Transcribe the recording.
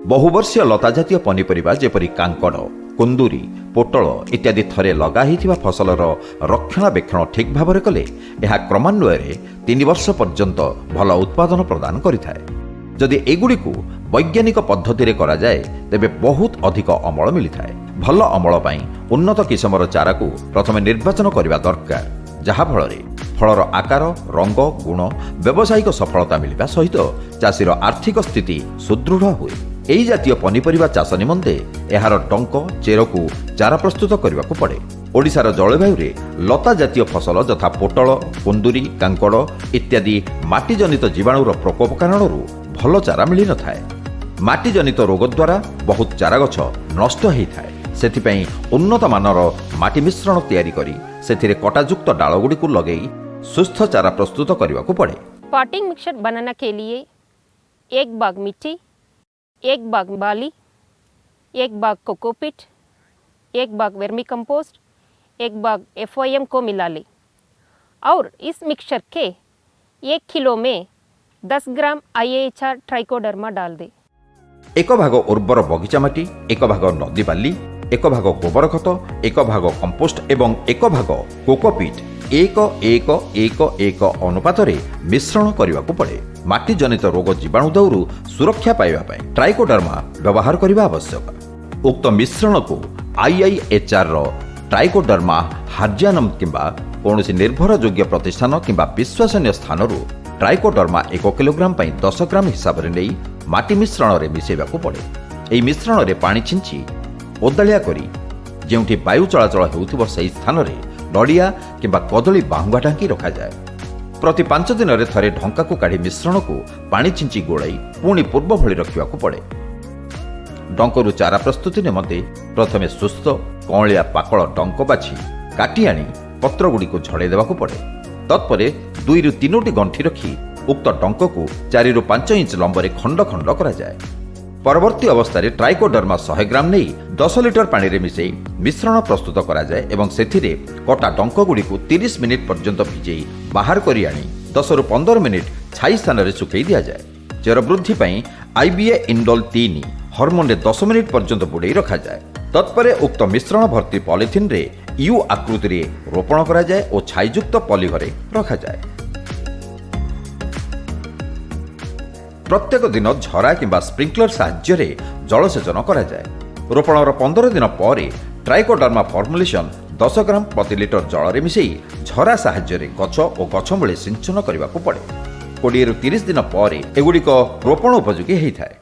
बहुवर्षीय लता जातीय पनीपरिबा जेपरि कांकड़, कुंदुरी, पोटल इत्यादि थरे लगा होइथिबा फसलर रक्षणाबेक्षण ठीक भाव कले यह क्रमान्वये 3 वर्ष पर्यंत भल उत्पादन प्रदान करिथाय। जदि एगुड़िकु वैज्ञानिक पद्धति करा जाए तेबे बहुत अधिक अमल मिलिथाय। भल अमल पाई उन्नत किसमर चारा को प्रथमे निर्वाचन करने दरकार, जहा फଳରେ फलर आकार, रंग, गुण, व्यावसायिक सफलता मिलवा सहित चाषीर आर्थिक स्थिति सुदृढ़ हुए। एही जातीय पनीपरिबा चाष निमंते एहार डंक चेर को चारा प्रस्तुत करने को पड़े। ओडिशार जलवायु रे लता जातीय फसल यथा पोटल, कुंदुरी, कांकड़ इत्यादि माटीजनित जीवाणुर प्रकोप कारणरू भल चारा मिली न थाए। माटीजनित रोग द्वारा बहुत चारा गछ नष्ट होइथाए। सेथिपई उन्नत मानर माटी मिश्रण तैयारी करी सेथिरे कटायुक्त डालगुड़ी को लगेई सुस्थ चारा प्रस्तुत करने को पड़े। पॉटिंग मिक्सचर बनाने के लिए 1 बाग मिट्टी, 1 बाग बाली, 1 बाग कोकोपीट, 1 बाग वर्मी कंपोस्ट, 1 बाग FOM को मिला ले और इस मिक्सचर के 1 किलो में 10 ग्राम IAHR ट्राइकोडर्मा डाल दे। 1 भाग उर्वर बगीचा माटी, 1 भाग नदी बाली, 1 भाग गोबर खत, 1 भाग कंपोस्ट एवं 1 भाग कोकोपीट 1-1-1-1 अनुपात मिश्रण करने को पड़े। माटी जनित रोग जीवाणु दौरू सुरक्षा पाइबा ट्राइकोडर्मा व्यवहार करने आवश्यक। उक्त मिश्रण को IIHR ट्राइकोडर्मा हार्जियानम किंबा कौनसी निर्भरयोग्य प्रतिष्ठान किंबा विश्वसनीय स्थान ट्राइकोडर्मा 1 किलोग्राम 10 ग्राम हिसाब से नहीं माटी मिश्रण में मिसेबा को पड़े। यह मिश्रण में पानी छिंची ओदालिया करी जेउठी वायु चलाचल हेउथिबो सही स्थान रे नड़िया किंबा कदली बाहुंगा ढांकी रखा जाए। प्रति 5 दिन रे थरे ढंका को काढ़ी मिश्रण को पानी छिंची गोलाई पुणी पूर्व भली रखिबा को पड़े। डंकरू चारा प्रस्तुति निमंते प्रथमे सुस्थ कौलिया पाकल डंक बाछि काटी आनी पत्र गुड़ी को झड़े देवा को पड़े। तत्परे 2 ରୁ 3ଟି गंठी रखी उक्त डंक को 4 ରୁ 5 इंच लंबरे खंड खंड करा जाए। परवर्ती अवस्था ट्राइकोडर्मा 100 ग्राम नहीं 10 लिटर पानी रे मिसई मिश्रण प्रस्तुत करा जाए एवं सेथिरे कटा डंक गुड़ी को 30 मिनिट पर्यंत भिजेई बाहर करी आनी 10 ରୁ 15 मिनिट छाई स्थान रे सुखई दिया जाए। चेर वृद्धि पाई IBA इंडोल 3 हार्मोन 10 मिनिट पर्यंत बुड़े रखा जाए। तत्परे उक्त मिश्रण भर्ती पॉलिथिन रे यू आकृति रे रोपण करा जाए और छाईयुक्त पॉली घरे रखा जाए। प्रत्येक दिन झरा किंबा स्प्रिंकलर साहाय्य जलसेचन करा जाए। रोपणर 15 दिन पर ट्राइकोडर्मा फॉर्मुलेशन 10 ग्राम प्रति लिटर जल रे मिसई झरा साहाय्य गछ और गछमूले सिंचन करने को पड़े। 20 ରୁ 30 दिन पर एगुड़िक रोपण उपयोगी होता है।